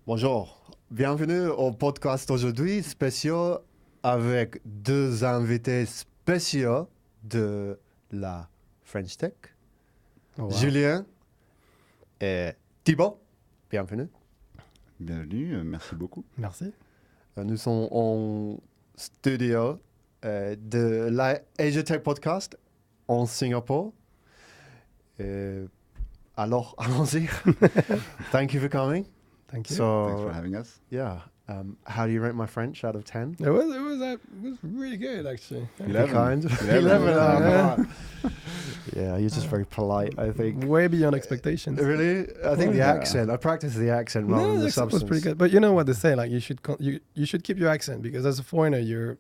Bonjour, bienvenue au podcast aujourd'hui spécial avec deux invités spéciaux de la French Tech, Julien et Thibaut. Bienvenue. Bienvenue, merci beaucoup. Merci. Nous sommes en studio de la asiatechpodcast en Singapour. Alors, allons-y. Thank you for coming. Thank you. Thanks for having us. Yeah. How do you rate my French out of 10? It was really good actually. Be kind. 11. Yeah, you're just very polite, I think. Way beyond expectations. Really? I think the Yeah. accent. I practice the accent rather No, than the the accent substance. was pretty good. But you know what they say, like you should keep your accent because as a foreigner, your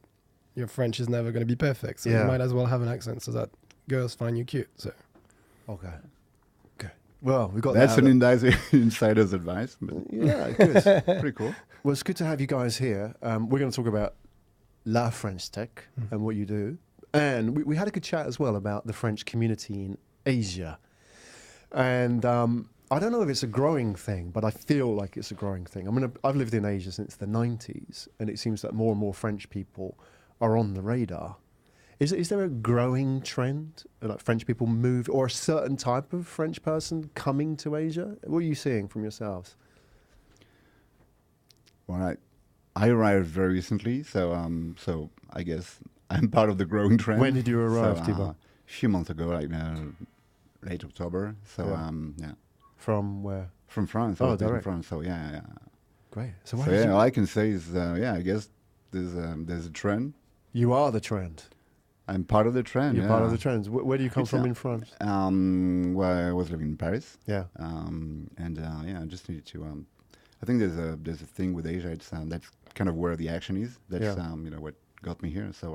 French is never going to be perfect. So Yeah. you might as well have an accent so that girls find you cute. So Okay. Good. Well, we got That's that. an insider's advice, but Yeah, good. pretty cool. Well, it's good to have you guys here. We're going to talk about La French Tech and what you do. And we had a good chat as well about the French community in Asia. And I don't know if it's a growing thing, but I feel like it's a growing thing. I mean, I've lived in Asia since the 90s, and it seems that more and more French people are on the radar. Is there a growing trend, like French people move, or a certain type of French person coming to Asia? What are you seeing from yourselves? Well, I arrived very recently, so I guess I'm part of the growing trend. When did you arrive, so, Thibaut? a few months ago, like late October. So Yeah. yeah, From where? from France. Oh, I was based in direct. France. So yeah. Great. So where did all I can say is I guess there's a trend. you are the trend. I'm part of the trend. You're yeah. part of the trends. Where do you come Good from job. in France? Well, I was living in Paris. Yeah. And I just needed to. I think there's a thing with Asia. It's that's kind of where the action is. That's Yeah. what got me here. So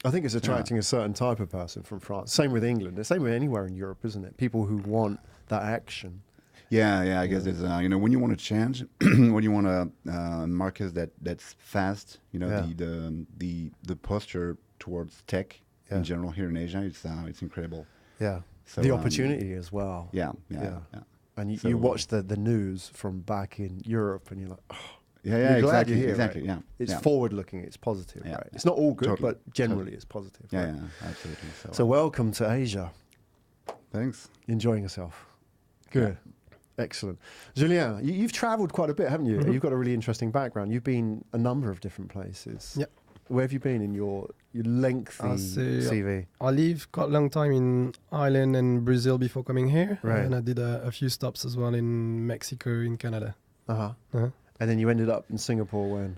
I think it's attracting a certain type of person from France. Same with England. The same with anywhere in Europe, isn't it? People who want that action. I guess there's when you want to change, when you want a market that's fast. The posture towards tech Yeah. in general here in Asia, it's incredible. Yeah. So, the opportunity as well. Yeah. And you, So- you watch the news from back in Europe and you're like, oh, Yeah, You're glad exactly, you're here, exactly. right? Yeah, it's yeah. forward-looking, it's positive, Yeah, right? yeah. It's not all good, Totally, but generally it's positive. Yeah, right? yeah, absolutely. So welcome to Asia. Thanks. Enjoying yourself. Good. Excellent. Julien, you've travelled quite a bit, haven't you? Mhm. You've got a really interesting background. You've been a number of different places. Yep. Where have you been in your lengthy I'll say, CV? I lived quite a long time in Ireland and Brazil before coming here. Right. And I did a few stops as well in Mexico, in Canada. Uh-huh. Uh-huh. And then you ended up in Singapore when?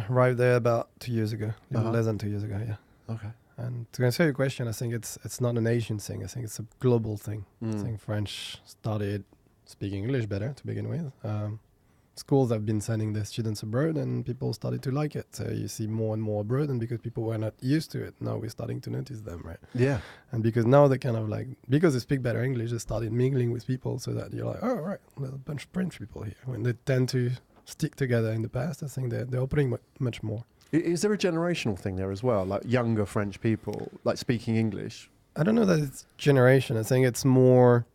Arrived there about 2 years ago, a little Uh-huh. less than 2 years ago, yeah. Okay. And to answer your question, I think it's not an Asian thing. I think it's a global thing. I think French started speaking English better to begin with. Schools have been sending their students abroad and people started to like it. So you see more and more abroad, and because people were not used to it, now we're starting to notice them, right? Yeah. And because now they kind of because they speak better English, they started mingling with people so that you're like, oh, right, there's a bunch of French people here. When they tend to stick together in the past, I think they're opening much more. Is there a generational thing there as well? Like younger French people, like speaking English? I don't know that it's generation. I think it's more...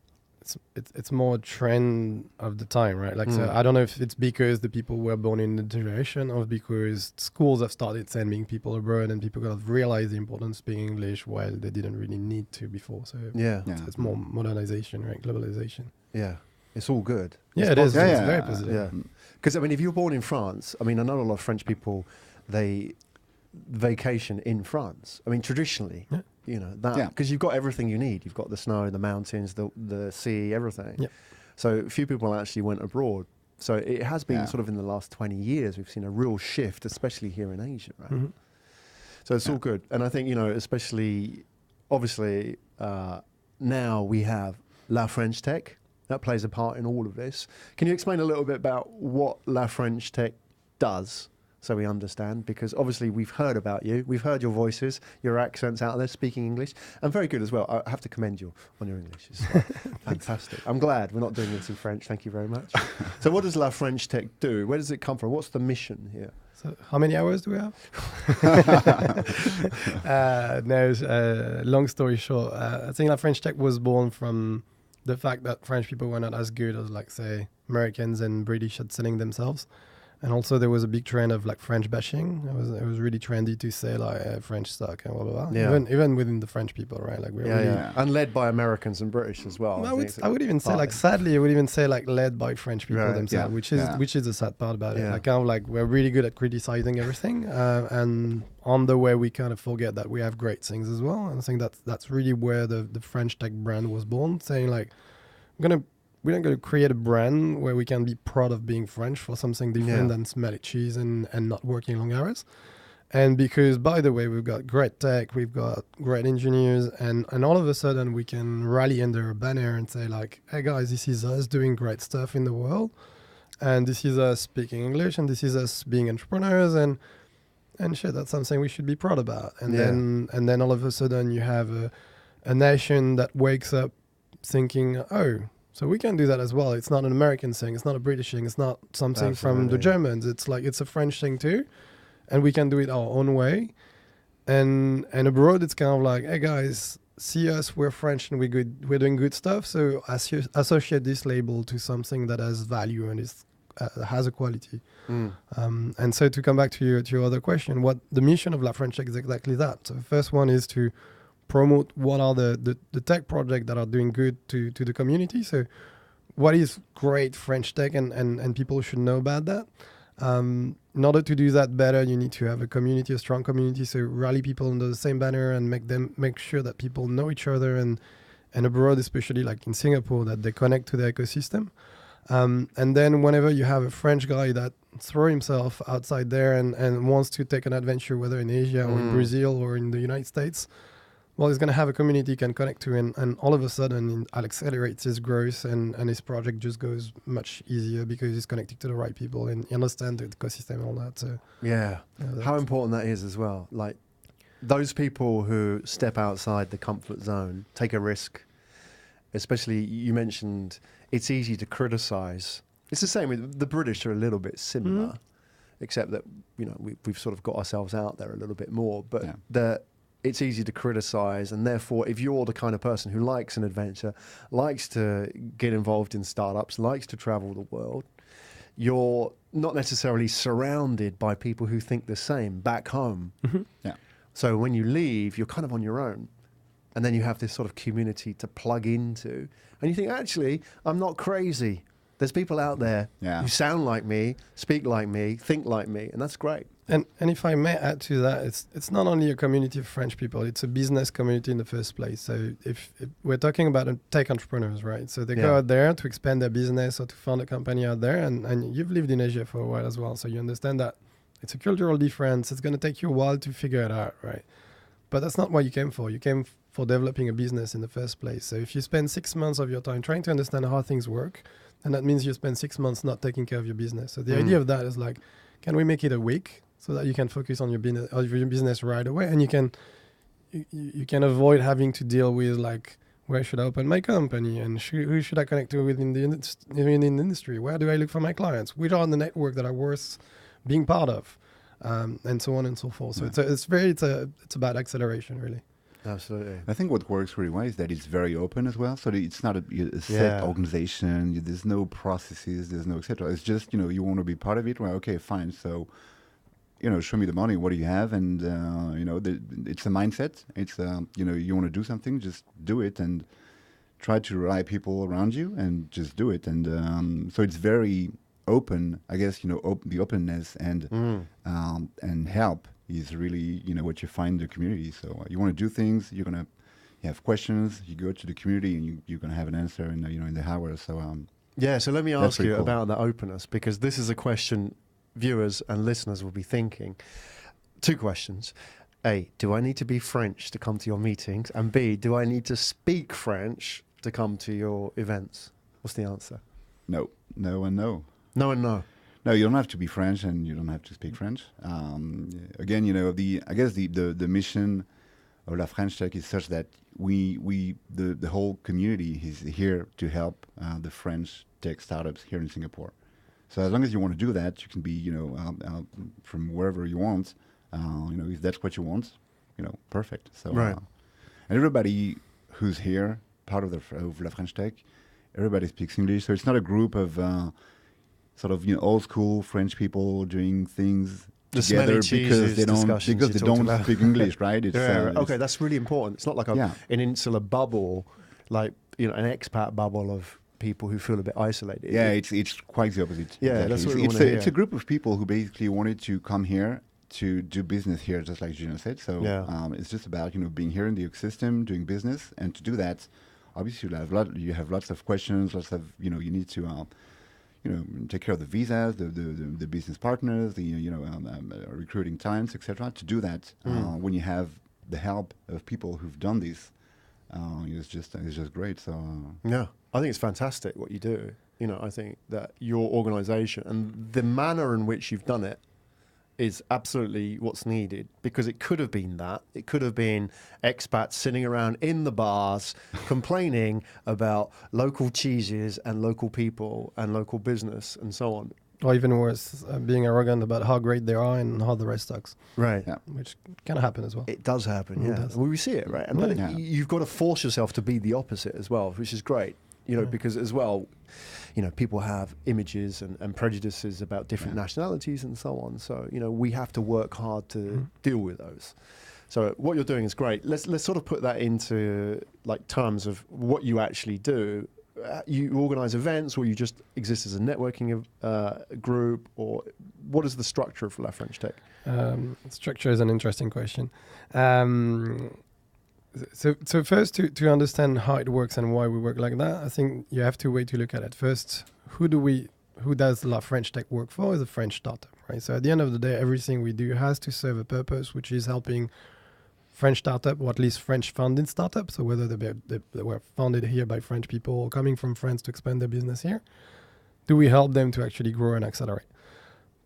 It's more a trend of the time, right? So I don't know if it's because the people were born in the generation or because schools have started sending people abroad and people got to realize the importance of speaking English while they didn't really need to before. So Yeah. it's more modernization, right? Globalization. Yeah. It's all good. Yeah, It's it is. positive. It's very positive. Yeah. Because, I mean, if you were born in France, I mean, I know a lot of French people, they vacation in France. I mean, traditionally, that, because you've got everything you need. You've got the snow, the mountains, the sea, everything. Yeah. So few people actually went abroad. So it has been sort of in the last 20 years, we've seen a real shift, especially here in Asia, right? Mm-hmm. So it's all good. And I think, especially, obviously, now we have La French Tech. That plays a part in all of this. Can you explain a little bit about what La French Tech does so we understand? Because obviously we've heard about you. We've heard your voices, your accents out there speaking English. And very good as well. I have to commend you on your English. It's fantastic. I'm glad we're not doing this in French. Thank you very much. So what does La French Tech do? Where does it come from? What's the mission here? So how many hours do we have? Long story short, I think La French Tech was born from the fact that French people were not as good as, like, say, Americans and British at selling themselves. And also there was a big trend of like French bashing. It was really trendy to say like French suck and blah blah blah. Yeah. Even within the French people, right? Like we're really, and led by Americans and British as well. I would even say like sadly, I would even say like led by French people themselves, which is the sad part about it. Like kind of like we're really good at criticizing everything, and on the way we kind of forget that we have great things as well. And I think that's really where the French tech brand was born, saying like we're not going to create a brand where we can be proud of being French for something different than smelly cheese and not working long hours. And because, by the way, we've got great tech, we've got great engineers, and all of a sudden we can rally under a banner and say like, hey guys, this is us doing great stuff in the world. And this is us speaking English, and this is us being entrepreneurs, and shit, that's something we should be proud about. And then all of a sudden you have a nation that wakes up thinking, oh, so we can do that as well. It's not an American thing. It's not a British thing. It's not something from the Germans. It's like it's a French thing too, and we can do it our own way. And abroad, it's kind of like, hey guys, see us. We're French and we're good. We're doing good stuff. So associate this label to something that has value and has a quality. And so to come back to your other question, what the mission of La French Tech is exactly that. So the first one is to promote what are the tech projects that are doing good to the community. So what is great French tech, and people should know about that. In order to do that better, you need to have a strong community. So rally people under the same banner and make sure that people know each other, and abroad, especially like in Singapore, that they connect to the ecosystem. And then whenever you have a French guy that throws himself outside there and wants to take an adventure, whether in Asia or in Brazil or in the United States, well, he's going to have a community he can connect to, and all of a sudden it accelerates his growth, and his project just goes much easier because he's connected to the right people and he understands the ecosystem and all that. So how important that is as well. Like those people who step outside the comfort zone, take a risk, especially you mentioned it's easy to criticize. It's the same with the British are a little bit similar, except that, you know, we've sort of got ourselves out there a little bit more, but it's easy to criticize, and therefore if you're the kind of person who likes an adventure, likes to get involved in startups, likes to travel the world, you're not necessarily surrounded by people who think the same back home. So when you leave, you're kind of on your own, and then you have this sort of community to plug into, and you think, actually, I'm not crazy. There's people out there who sound like me, speak like me, think like me, and that's great. And if I may add to that, it's not only a community of French people, it's a business community in the first place. So if we're talking about tech entrepreneurs, right? So they go out there to expand their business or to found a company out there, and you've lived in Asia for a while as well, so you understand that it's a cultural difference. It's going to take you a while to figure it out, right? But that's not what you came for. You came for developing a business in the first place. So if you spend 6 months of your time trying to understand how things work, and that means you spend 6 months not taking care of your business. So the idea of that is like, can we make it a week so that you can focus on your business right away, and you can avoid having to deal with like, where should I open my company, and who should I connect to within the industry? Where do I look for my clients? Which are the network that are worth being part of, and so on and so forth. So it's about acceleration, really. Absolutely. I think what works really well is that it's very open as well. So it's not a set organization. There's no processes. There's no etc. It's just, you want to be part of it. Well, okay, fine. So, show me the money. What do you have? And it's a mindset. It's you want to do something, just do it, and try to rely people around you, and just do it. And so it's very open. I guess the openness and help is really, what you find in the community. So you want to do things, you have questions, you go to the community, and you're going to have an answer in the hour. So so let me ask you about that openness, because this is a question viewers and listeners will be thinking. 2 questions. A, do I need to be French to come to your meetings? And B, do I need to speak French to come to your events? What's the answer? No, and no. No and no. No, you don't have to be French, and you don't have to speak French. Again, I guess the mission of La French Tech is such that the whole community is here to help the French tech startups here in Singapore. So as long as you want to do that, you can be from wherever you want. If that's what you want, perfect. So and everybody who's here part of La French Tech, everybody speaks English. So it's not a group of sort of old school French people doing things together because they don't speak English, right? It's, okay, that's really important. It's not like an insular bubble, like an expat bubble of people who feel a bit isolated. Yeah, it's quite the opposite. Yeah, exactly. that's what we want to hear. It's a group of people who basically wanted to come here to do business here, just like Julien said. So it's just about being here in the ecosystem, doing business, and to do that, obviously you have lots of questions, lots of you need to take care of the visas, the business partners, the recruiting talents, etc. To do that, when you have the help of people who've done this, it's just great. So yeah, I think it's fantastic what you do. I think that your organisation and the manner in which you've done it is absolutely what's needed, because it could have been that. It could have been expats sitting around in the bars complaining about local cheeses and local people and local business and so on. Or even worse, being arrogant about how great they are and how the rest sucks. Right. Yeah. Which can happen as well. It does happen, yeah. Does. Well, we see it, right? And but you've got to force yourself to be the opposite as well, which is great. Because as well, people have images and prejudices about different nationalities and so on. So, we have to work hard to deal with those. So what you're doing is great. Let's sort of put that into like terms of what you actually do. You organize events, or you just exist as a networking group, or what is the structure of La French Tech? Structure is an interesting question. So first, to understand how it works and why we work like that, I think you have two ways to look at it. First, who does La French Tech work for? Is a French startup, right? So at the end of the day, everything we do has to serve a purpose, which is helping French startup, or at least French-funded startups. So whether they were founded here by French people or coming from France to expand their business here, do we help them to actually grow and accelerate?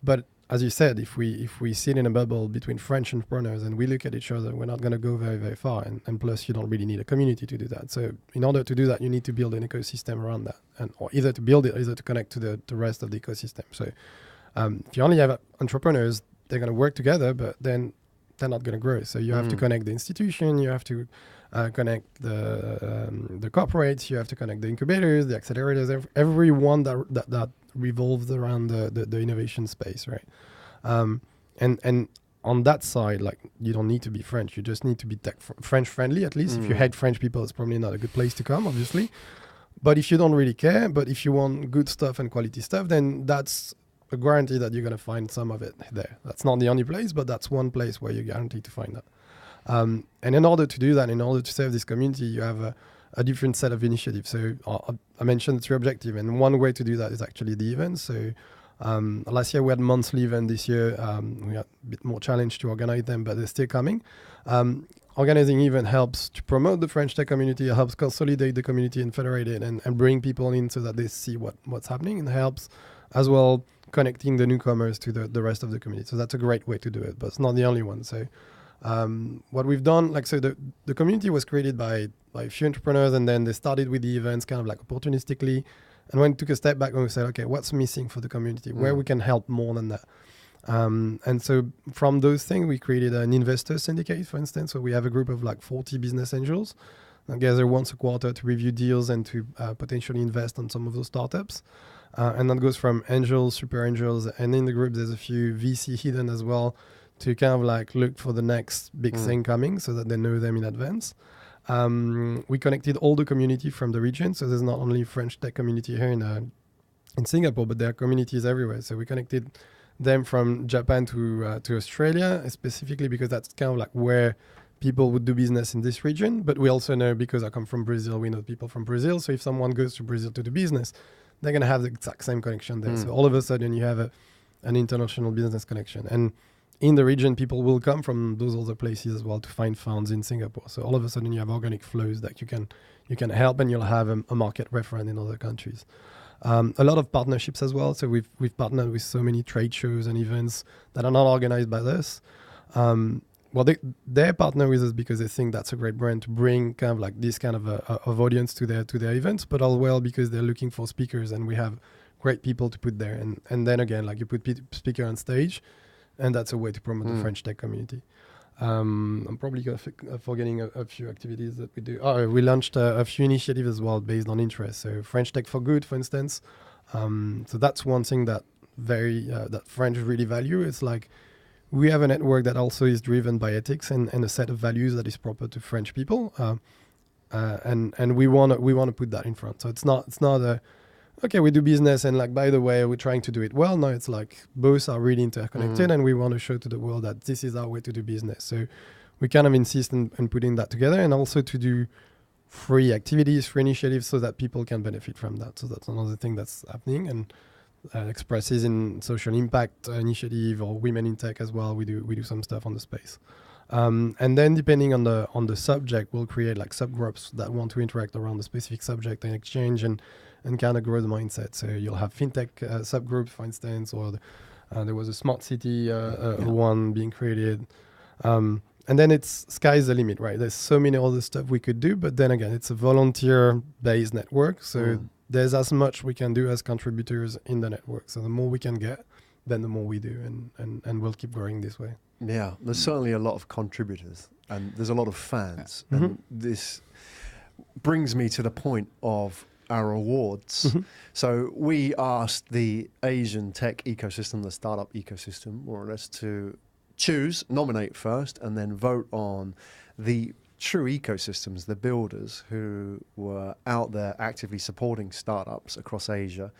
But as you said, if we sit in a bubble between French entrepreneurs and we look at each other, we're not going to go very, very far. And plus, you don't really need a community to do that. So in order to do that, you need to build an ecosystem around that, or either to build it, or either to connect to the rest of the ecosystem. So if you only have entrepreneurs, they're going to work together, but then they're not going to grow. So you have to connect the institution, you have to connect the corporates, you have to connect the incubators, the accelerators, everyone that revolves around the innovation space, right? And on that side, like, you don't need to be French. You just need to be French friendly, at least. If you hate French people, it's probably not a good place to come, obviously. But if you don't really care, but if you want good stuff and quality stuff, then that's a guarantee that you're going to find some of it there. That's not the only place, but that's one place where you're guaranteed to find that. And in order to do that, in order to serve this community, you have a different set of initiatives. So I mentioned 3 objectives, and one way to do that is actually the events. So last year we had monthly event. This year we had a bit more challenge to organize them, but they're still coming. Organizing event helps to promote the French tech community, helps consolidate the community and federate it, and bring people in so that they see what's happening, and helps as well connecting the newcomers to the rest of the community. So that's a great way to do it, but it's not the only one. So what we've done, the community was created by a few entrepreneurs, and then they started with the events kind of like opportunistically, and when we took a step back and we said, okay, what's missing for the community, where we can help more than that. And so from those things, we created an investor syndicate, for instance. So we have a group of like 40 business angels that gather once a quarter to review deals and to potentially invest on some of those startups. And that goes from angels, super angels, and in the group there's a few VC hidden as well, to kind of like look for the next big thing coming so that they know them in advance. We connected all the community from the region. So there's not only French tech community here in Singapore, but there are communities everywhere. So we connected them from Japan to Australia, specifically because that's kind of like where people would do business in this region. But we also know, because I come from Brazil, we know people from Brazil. So if someone goes to Brazil to do business, they're going to have the exact same connection there. So all of a sudden you have an international business connection. And in the region, people will come from those other places as well to find funds in Singapore. So all of a sudden you have organic flows that you can help, and you'll have a market reference in other countries. A lot of partnerships as well. So we've partnered with so many trade shows and events that are not organized by us. They partner with us because they think that's a great brand to bring kind of like this kind of audience to their events, but as well because they're looking for speakers, and we have great people to put there. And then again, like, you put speaker on stage, and that's a way to promote the French tech community. I'm probably forgetting a few activities that we do. Oh, we launched a few initiatives as well based on interest. So French Tech for Good, for instance. So that's one thing that that French really value. It's like we have a network that also is driven by ethics and a set of values that is proper to French people. And we want to put that in front. So it's not a okay, we do business and like, by the way, we're trying to do it well. No, it's like both are really interconnected and we want to show to the world that this is our way to do business. So we kind of insist on putting that together, and also to do free activities, free initiatives, so that people can benefit from that. So that's another thing that's happening, and expresses in social impact initiative or women in tech as well. We do some stuff on the space. And then depending on the subject, we'll create like subgroups that want to interact around the specific subject and exchange and kind of grow the mindset. So you'll have fintech subgroups, for instance, or there was a smart city one being created. And then it's sky's the limit, right? There's so many other stuff we could do, but then again, it's a volunteer-based network. So there's as much we can do as contributors in the network. So the more we can get, then the more we do, and we'll keep growing this way. Yeah, there's certainly a lot of contributors and there's a lot of fans. And this brings me to the point of our awards. So we asked the Asian tech ecosystem, the startup ecosystem, more or less, to nominate first, and then vote on the true ecosystems, the builders who were out there actively supporting startups across Asia.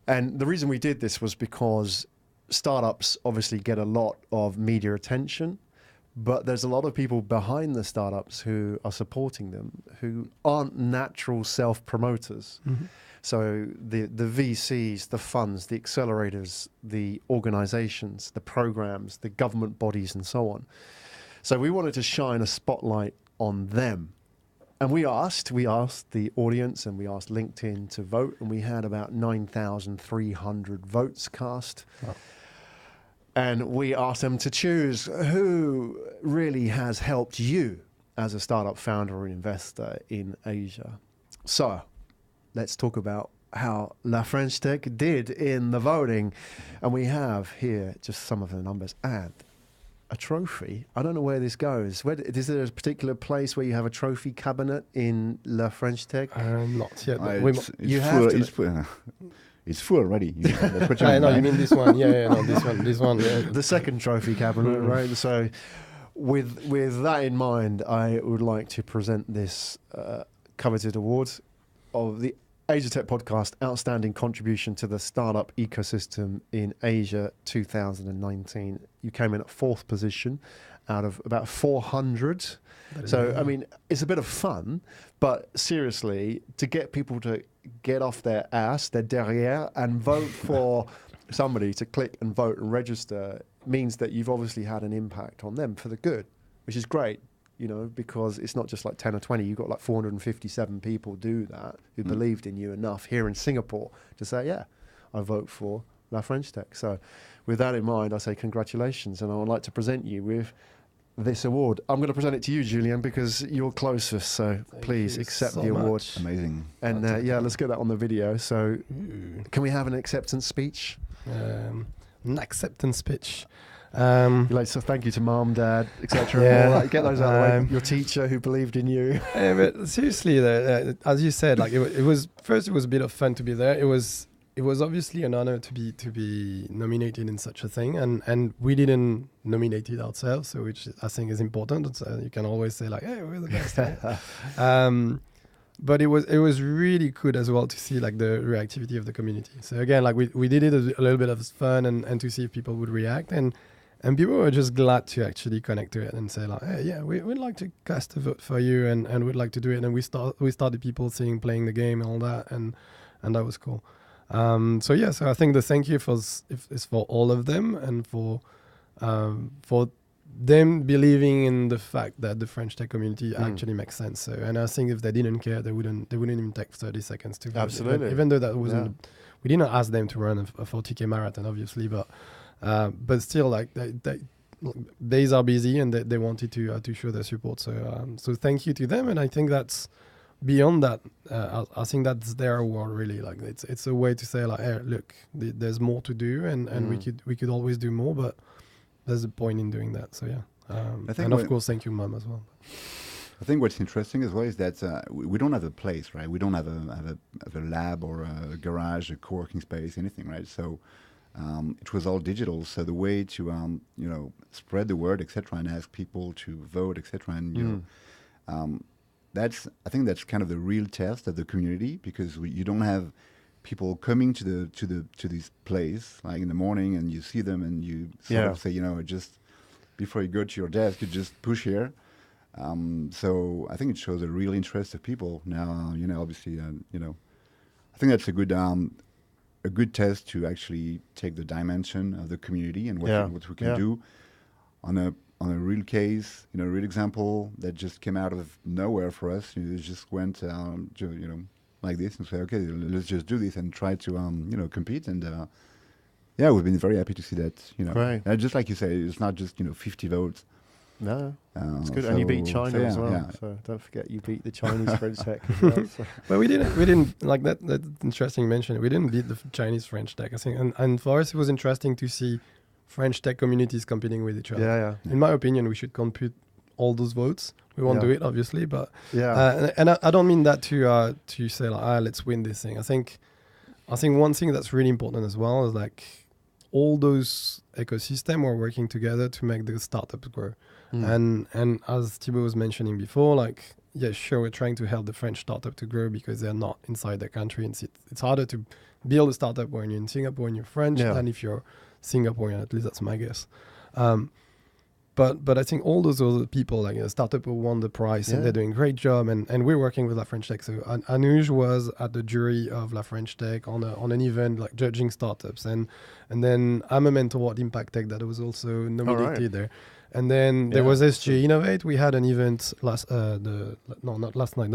And the reason we did this was because startups obviously get a lot of media attention, but there's a lot of people behind the startups who are supporting them who aren't natural self-promoters. So the VCs, the funds, the accelerators, the organizations, the programs, the government bodies, and so on. So we wanted to shine a spotlight on them. And we asked the audience, and we asked LinkedIn to vote, and we had about 9,300 votes cast. Wow. And we asked them to choose who really has helped you as a startup founder or investor in Asia. So let's talk about how La French Tech did in the voting. And we have here just some of the numbers and a trophy. I don't know where this goes. Is there a particular place where you have a trophy cabinet in La French Tech? Not yet. It's full already. That's what I know, you mean this one. No, this one. The second trophy cabinet, right? So with that in mind, I would like to present this coveted award of the Asiatech Podcast Outstanding Contribution to the Startup Ecosystem in Asia 2019. You came in at 4th position out of about 400. So, I mean, it's a bit of fun, but seriously, to get people to get off their ass, their derrière, and vote for somebody, to click and vote and register, means that you've obviously had an impact on them for the good, which is great, you know, because it's not just like 10 or 20. You've got like 457 people do that who believed in you enough here in Singapore to say, yeah, I vote for La French Tech. So with that in mind, I say congratulations, and I would like to present you with this award. I'm going to present it to you, Julien, because you're closest, so please accept the award. Amazing. And let's get that on the video. So can we have an acceptance speech? An acceptance speech. Like, so thank you to mom, dad, etc. Get those out of the way. Your teacher who believed in you. But seriously, as you said, like it was a bit of fun to be there. It was obviously an honor to be nominated in such a thing, and we didn't nominate it ourselves, so which I think is important. So you can always say like, "Hey, we're the best." But it was really good as well to see like the reactivity of the community. So again, like we did it a little bit of fun and to see if people would react, and people were just glad to actually connect to it and say like, "Hey, yeah, we'd like to cast a vote for you, and we'd like to do it." And we started people playing the game and all that, and that was cool. So I think the thank you is for all of them, and for them believing in the fact that the French tech community actually makes sense. So, and I think if they didn't care, they wouldn't even take 30 seconds to vote. Absolutely. Even though that wasn't, we didn't ask them to run a 40K marathon, obviously, but still, like days are busy, and they wanted to show their support. So thank you to them, and I think that's. Beyond that, I think that's their award, really. Like it's a way to say like, hey, look, there's more to do, and we could always do more, but there's a point in doing that. So And of course, thank you, Mom, as well. I think what's interesting as well is that we don't have a place, right? We don't have a lab or a garage, a co-working space, anything, right? So it was all digital. So the way to spread the word, etc., and ask people to vote, etc., and I think that's kind of the real test of the community, because you don't have people coming to this place like in the morning and you see them and you sort of say, just before you go to your desk, you just push here. So I think it shows a real interest of people now. Obviously, I think that's a good test to actually take the dimension of the community and what we can do on a real case, real example that just came out of nowhere for us. It just went, like this and say, okay, let's just do this and try to, compete. And we've been very happy to see that. Right. Just like you say, it's not just 50 votes. No, it's good, and you beat China as well. Yeah. So don't forget, you beat the Chinese French Tech as well. So. But we didn't like that. That's interesting mention. We didn't beat the Chinese French Tech, I think, and for us it was interesting to see French tech communities competing with each other. Yeah. In my opinion, we should compute all those votes. We won't do it, obviously, but and I don't mean that to say like, let's win this thing. I think one thing that's really important as well is like all those ecosystems are working together to make the startups grow. And as Thibaut was mentioning before, like, sure, we're trying to help the French startup to grow because they're not inside the country, and it's harder to build a startup when you're in Singapore and you're French than if you're Singaporean. At least that's my guess. But I think all those other people, like a startup who won the prize, and they're doing a great job, and we're working with La French Tech. So Anuj was at the jury of La French Tech on an event like judging startups, and then I'm a mentor at Impact Tech that was also nominated there. And then there was SJ Innovate. We had an event the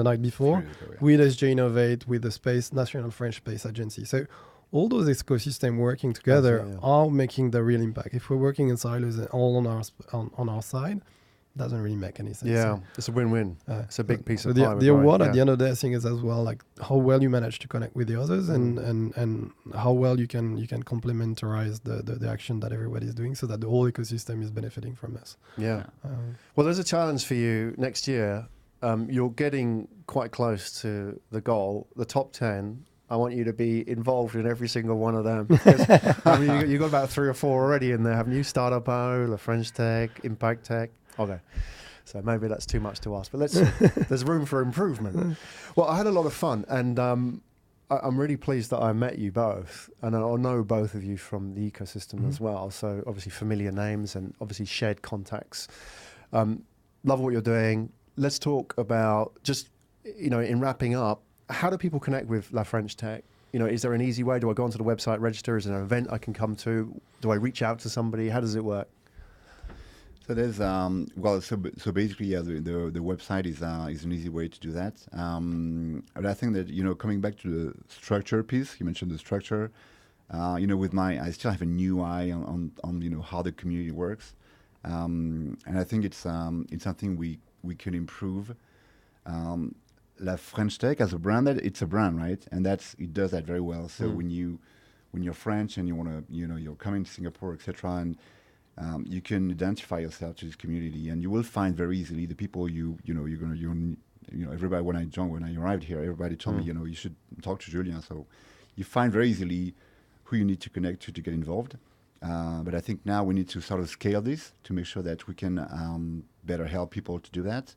night before, with SJ Innovate, with the National French Space Agency. So all those ecosystems working together are making the real impact. If we're working in silos and all on our side, doesn't really make any sense. Yeah, it's a win-win. It's a big piece of pie. The award at the end of the day, I think, is as well like how well you manage to connect with the others and how well you can complementarize the action that everybody's doing, so that the whole ecosystem is benefiting from this. Yeah. Well, there's a challenge for you next year. You're getting quite close to the goal, the top 10. I want you to be involved in every single one of them. You've got about 3 or 4 already in there, haven't you? Startup O, La French Tech, Impact Tech. Okay. So maybe that's too much to ask, but let's see. There's room for improvement. Well, I had a lot of fun, and I'm really pleased that I met you both, and I know both of you from the ecosystem as well. So obviously familiar names and obviously shared contacts. Love what you're doing. Let's talk about just, in wrapping up, how do people connect with La French Tech? Is there an easy way? Do I go onto the website, register? Is there an event I can come to? Do I reach out to somebody? How does it work? So there's so basically the website is an easy way to do that. But I think that coming back to the structure piece, you mentioned the structure. With I still have a new eye on how the community works, and I think it's something we can improve. La French Tech as a brand, it's a brand, right? And it does that very well. So when you're French and you want to, you're coming to Singapore, etc., and you can identify yourself to this community, and you will find very easily the people everybody when I arrived here, everybody told me, you should talk to Julien. So you find very easily who you need to connect to get involved. But I think now we need to sort of scale this to make sure that we can better help people to do that.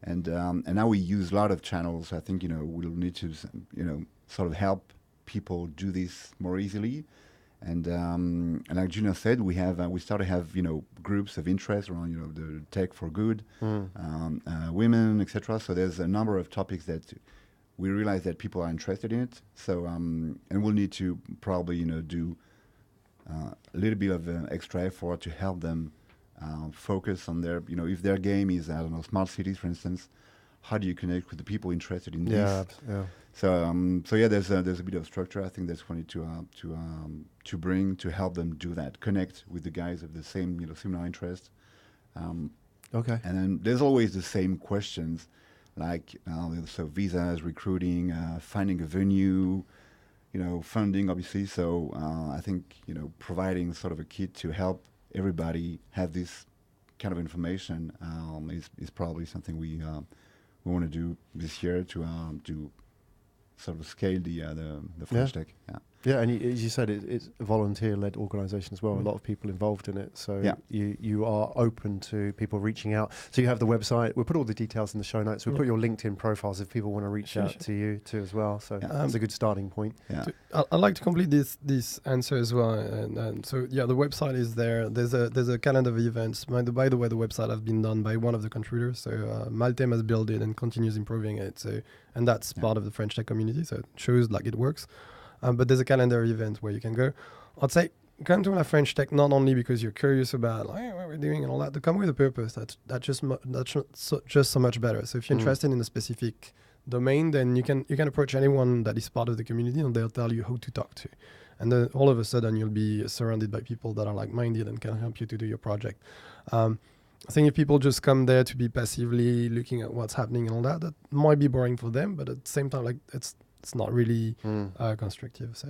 And now we use a lot of channels. I think we'll need to sort of help people do this more easily. And like Julien said, we started to have groups of interest around the tech for good, women, etc. So there's a number of topics that we realize that people are interested in it. So and we'll need to probably do a little bit of extra effort to help them. Focus on their, if their game is, I don't know, smart cities, for instance, how do you connect with the people interested in this? Yeah. So there's a bit of structure. I think that's what we need to bring to help them do that, connect with the guys of the same, similar interest. Okay. And then there's always the same questions, like so visas, recruiting, finding a venue, funding, obviously. So I think providing sort of a kit to help everybody have this kind of information is probably something we want to do this year to sort of scale the French Tech. Yeah. Yeah, and as you said, it's a volunteer-led organisation as well. A lot of people involved in it. So you are open to people reaching out. So you have the website. We'll put all the details in the show notes. We'll put your LinkedIn profiles if people want to reach out to you too as well. So that's a good starting point. Yeah. I'd like to complete this answer as well. And so the website is there. There's a calendar of events. By the way, the website has been done by one of the contributors. So Maltem has built it and continues improving it. So and that's part of the French Tech community. So it shows like it works. But there's a calendar event where you can go. I'd say come to La French Tech not only because you're curious about what we're doing and all that, to come with a purpose. That's just so much better. So if you're interested in a specific domain, then you can approach anyone that is part of the community, and they'll tell you who to talk to. And then all of a sudden you'll be surrounded by people that are like-minded and can help you to do your project. I think if people just come there to be passively looking at what's happening and all that, that might be boring for them. But at the same time, like it's not really constructive. So,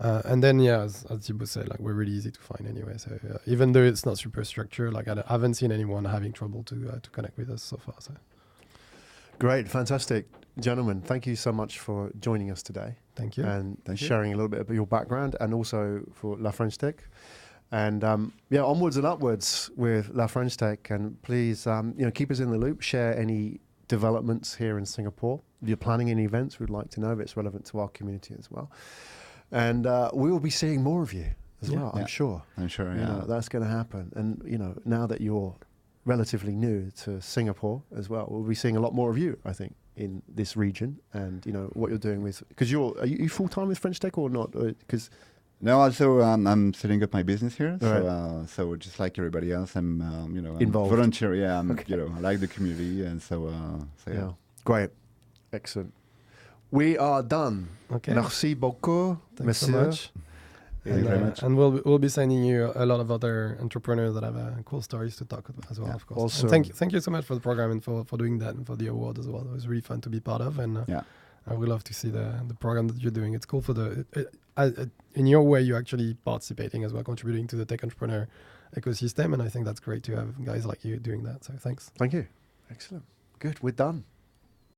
and then as Thibaut said, like we're really easy to find anyway. So even though it's not super structured, like I haven't seen anyone having trouble to connect with us so far. So great, fantastic, gentlemen. Thank you so much for joining us today. Thank you, and sharing a little bit about your background, and also for La French Tech. And onwards and upwards with La French Tech. And please, keep us in the loop. Share any developments here in Singapore. If you're planning any events, we'd like to know if it's relevant to our community as well. And we will be seeing more of you as well, I'm sure. I'm sure, that's going to happen. And, now that you're relatively new to Singapore as well, we'll be seeing a lot more of you, I think, in this region. And, what you're doing with... Because are you full-time with French Tech or not? Because... No, also I'm setting up my business here, right. So just like everybody else, I'm involved, volunteer. Yeah, I like the community, and so yeah. Great, excellent. We are done. Okay. Merci beaucoup, Thanks so much. Thank you very much. And we'll be sending you a lot of other entrepreneurs that have cool stories to talk about as well, of course. Also, thank you so much for the program and for doing that and for the award as well. It was really fun to be part of, and I would love to see the program that you're doing. It's cool for in your way, you're actually participating as well, contributing to the tech entrepreneur ecosystem, and I think that's great to have guys like you doing that. So thanks. Thank you. Excellent. Good. We're done.